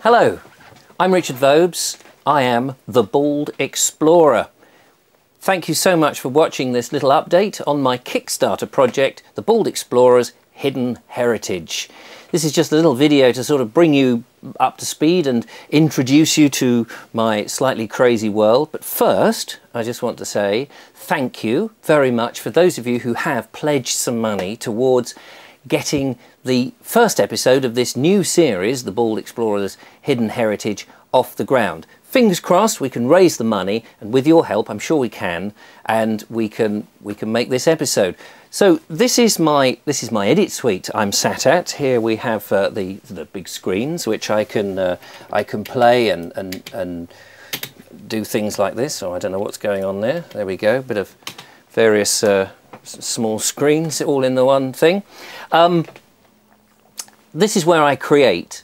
Hello, I'm Richard Vobes. I am the Bald Explorer. Thank you so much for watching this little update on my Kickstarter project, The Bald Explorer's Hidden Heritage. This is just a little video to sort of bring you up to speed and introduce you to my slightly crazy world. But first, I just want to say thank you very much for those of you who have pledged some money towards getting the first episode of this new series, The Bald Explorer's Hidden Heritage, off the ground. Fingers crossed we can raise the money, and with your help I'm sure we can, and we can make this episode. So this is my edit suite I'm sat at. Here we have the big screens which I can play and do things like this. Oh, I don't know what's going on there. There we go. Bit of various small screens all in the one thing. This is where I create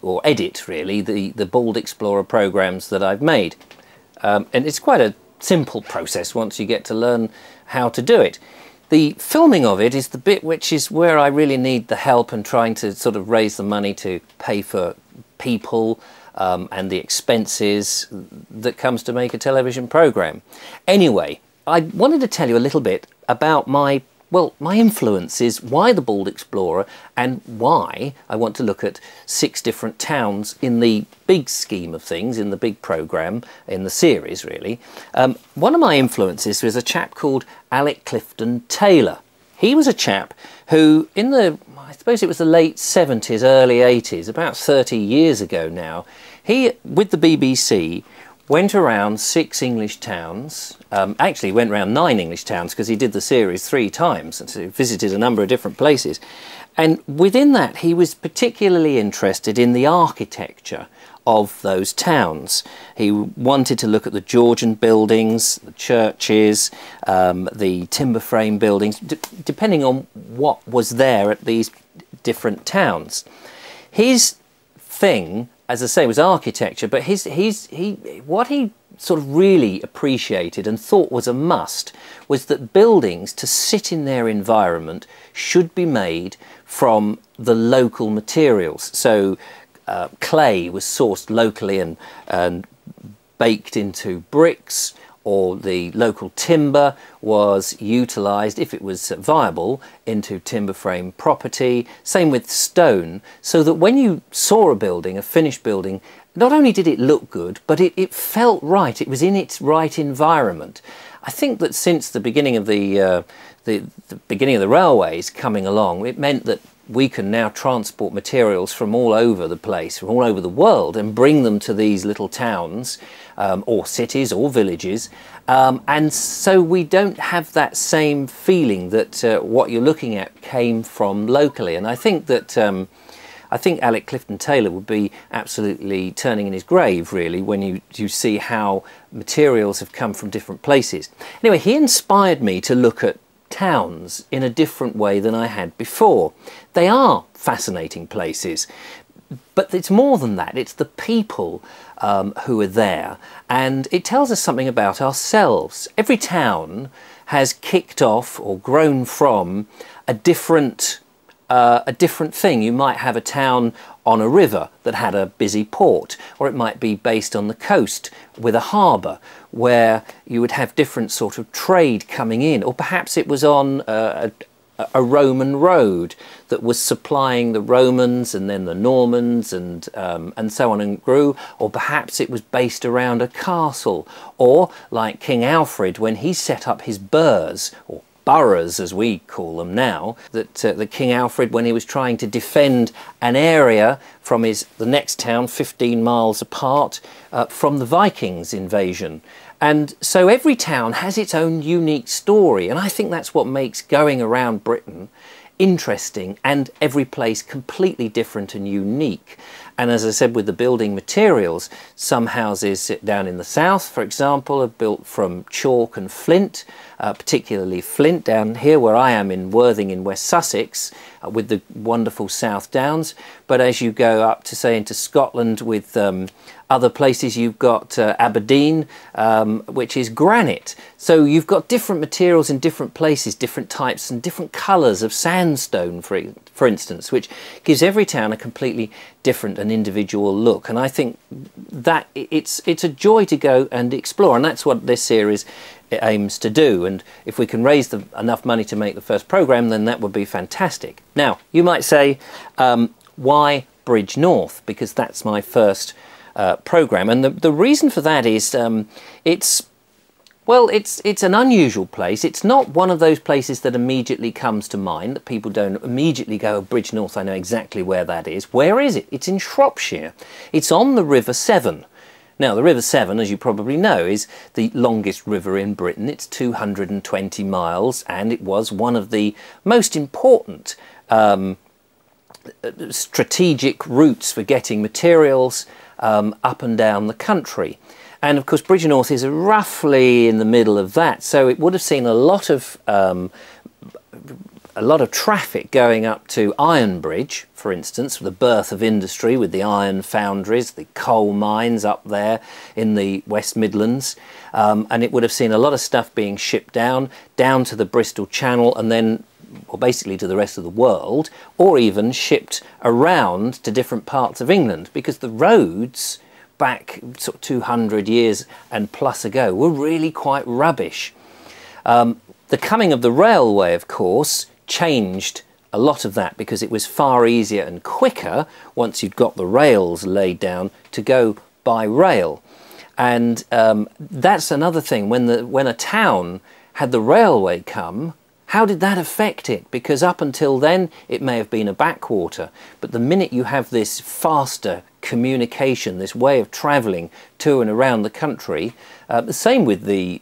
or edit really the Bald Explorer programs that I've made, and it's quite a simple process once you get to learn how to do it. The filming of it is the bit which is where I really need the help and trying to sort of raise the money to pay for people and the expenses that comes to make a television program. Anyway, I wanted to tell you a little bit about my influences, why the Bald Explorer, and why I want to look at 6 different towns in the big scheme of things, in the big programme, in the series really. One of my influences was a chap called Alec Clifton Taylor. He was a chap who, I suppose it was the late 70s, early 80s, about 30 years ago now, he, with the BBC, went around 6 English towns, actually went around 9 English towns because he did the series 3 times, and so he visited a number of different places. And within that he was particularly interested in the architecture of those towns. He wanted to look at the Georgian buildings, the churches, the timber frame buildings, depending on what was there at these different towns. His thing, as I say, was architecture, but what he sort of really appreciated and thought was a must was that buildings, to sit in their environment, should be made from the local materials. So clay was sourced locally and baked into bricks, or the local timber was utilised, if it was viable, into timber frame property. Same with stone, so that when you saw a building, a finished building, not only did it look good, but it felt right. It was in its right environment. I think that since the beginning of the beginning of the railways coming along, it meant that we can now transport materials from all over the place, from all over the world, and bring them to these little towns or cities or villages, and so we don't have that same feeling that what you're looking at came from locally. And I think that I think Alec Clifton Taylor would be absolutely turning in his grave really when you see how materials have come from different places. Anyway, he inspired me to look at towns in a different way than I had before. They are fascinating places, but it's more than that. It's the people who are there, and it tells us something about ourselves. Every town has kicked off or grown from a different thing. You might have a town on a river that had a busy port, or it might be based on the coast with a harbour where you would have different sort of trade coming in, or perhaps it was on a Roman road that was supplying the Romans and then the Normans and so on and grew, or perhaps it was based around a castle, or like King Alfred when he set up his burhs, or boroughs as we call them now, that the King Alfred, when he was trying to defend an area from the next town 15 miles apart from the Vikings invasion. And so every town has its own unique story, and I think that's what makes going around Britain interesting, and every place completely different and unique. And as I said, with the building materials, some houses down in the south, for example, are built from chalk and flint, particularly Flint down here where I am in Worthing in West Sussex, with the wonderful South Downs. But as you go up to, say, into Scotland with other places, you've got Aberdeen, which is granite. So you've got different materials in different places, different types and different colours of sandstone, for instance, which gives every town a completely different and individual look. And I think that it's a joy to go and explore, and that's what this series aims to do. And if we can raise enough money to make the first programme, then that would be fantastic. Now, you might say, why Bridgnorth? Because that's my first programme, and the reason for that is it's an unusual place. It's not one of those places that immediately comes to mind, that people don't immediately go, oh, Bridgnorth, I know exactly where that is. Where is it? It's in Shropshire. It's on the River Severn. Now, the River Severn, as you probably know, is the longest river in Britain. It's 220 miles, and it was one of the most important strategic routes for getting materials up and down the country. And of course Bridgnorth is roughly in the middle of that, so it would have seen a lot of traffic going up to Ironbridge, for instance, the birth of industry with the iron foundries, the coal mines up there in the West Midlands, and it would have seen a lot of stuff being shipped down to the Bristol Channel and then, or basically to the rest of the world, or even shipped around to different parts of England, because the roads back sort of 200 years and plus ago were really quite rubbish. The coming of the railway, of course, changed a lot of that, because it was far easier and quicker once you'd got the rails laid down to go by rail. And that's another thing, when a town had the railway come, how did that affect it? Because up until then it may have been a backwater, but the minute you have this faster communication, this way of travelling to and around the country, the same with the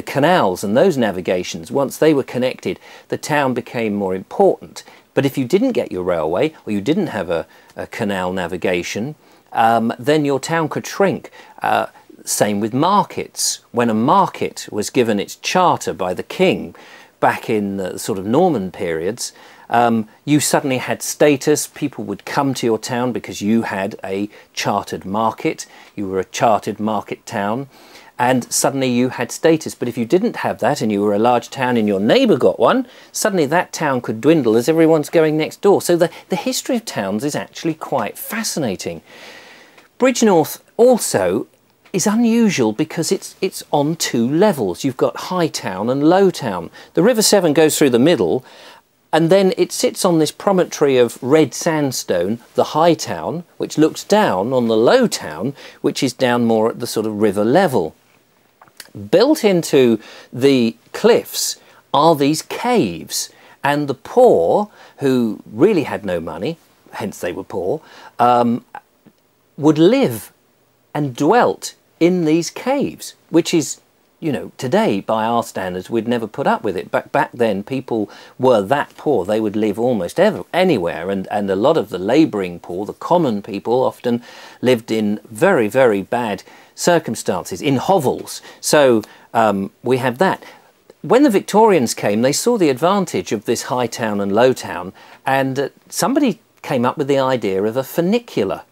canals and those navigations. Once they were connected, the town became more important. But if you didn't get your railway, or you didn't have a canal navigation, then your town could shrink. Same with markets. When a market was given its charter by the king back in the sort of Norman periods, you suddenly had status. People would come to your town because you had a chartered market. You were a chartered market town, and suddenly you had status. But if you didn't have that and you were a large town and your neighbour got one, suddenly that town could dwindle as everyone's going next door. So the history of towns is actually quite fascinating. Bridgnorth also is unusual because it's on two levels. You've got High Town and Low Town. The River Severn goes through the middle, and then it sits on this promontory of red sandstone, the High Town, which looks down on the Low Town, which is down more at the sort of river level. Built into the cliffs are these caves, and the poor, who really had no money, hence they were poor, would live and dwelt in these caves, which is, you know, today by our standards we'd never put up with it. But back then people were that poor, they would live almost anywhere, and a lot of the labouring poor, the common people, often lived in very, very bad circumstances, in hovels. So we have that. When the Victorians came, they saw the advantage of this High Town and Low Town, and somebody came up with the idea of a funicular,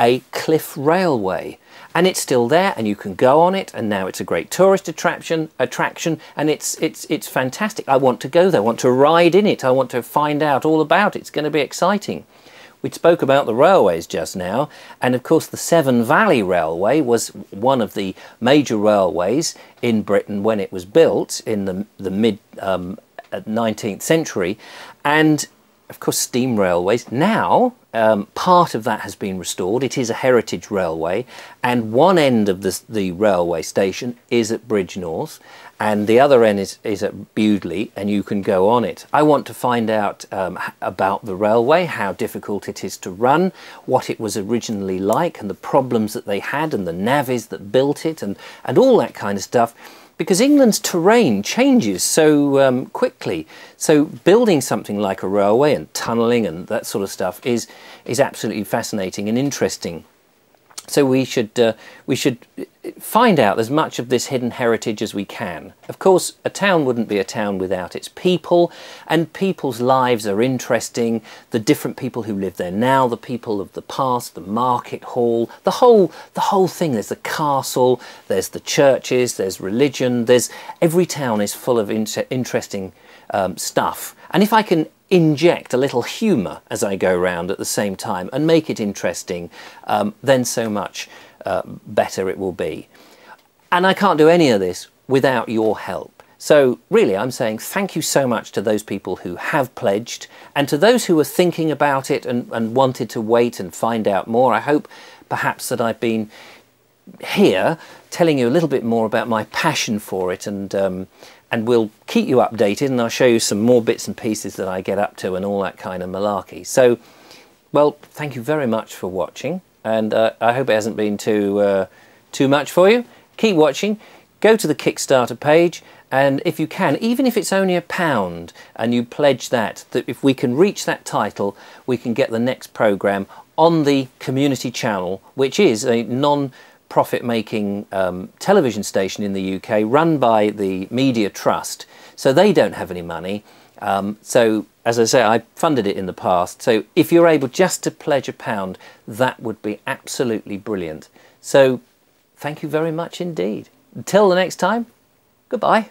a cliff railway. And it's still there, and you can go on it, and now it's a great tourist attraction, and it's fantastic. I want to go there, I want to ride in it, I want to find out all about it. It's going to be exciting. We spoke about the railways just now, and of course the Severn Valley Railway was one of the major railways in Britain when it was built in the mid 19th century, and of course steam railways. Now part of that has been restored. It is a heritage railway, and one end of the railway station is at Bridgnorth, and the other end is at Bewdley, and you can go on it. I want to find out about the railway, how difficult it is to run, what it was originally like, and the problems that they had, and the navvies that built it, and all that kind of stuff. Because England's terrain changes so quickly, so building something like a railway and tunnelling and that sort of stuff is absolutely fascinating and interesting. So we should find out as much of this hidden heritage as we can. Of course, a town wouldn't be a town without its people, and people's lives are interesting. The different people who live there now, the people of the past, the market hall, the whole thing. There's the castle, there's the churches, there's religion. Every town is full of interesting stuff. And if I can inject a little humour as I go round at the same time and make it interesting, then so much better it will be. And I can't do any of this without your help. So really I'm saying thank you so much to those people who have pledged, and to those who are thinking about it and wanted to wait and find out more. I hope perhaps that I've been here telling you a little bit more about my passion for it, and we'll keep you updated, and I'll show you some more bits and pieces that I get up to and all that kind of malarkey. So, well, thank you very much for watching, and I hope it hasn't been too much for you. Keep watching, go to the Kickstarter page, and if you can, even if it's only £1 and you pledge that if we can reach that title, we can get the next programme on the community channel, which is a non-profit-making television station in the UK run by the Media Trust. So they don't have any money. So, as I say, I funded it in the past. So if you're able just to pledge £1, that would be absolutely brilliant. So thank you very much indeed. Until the next time, goodbye.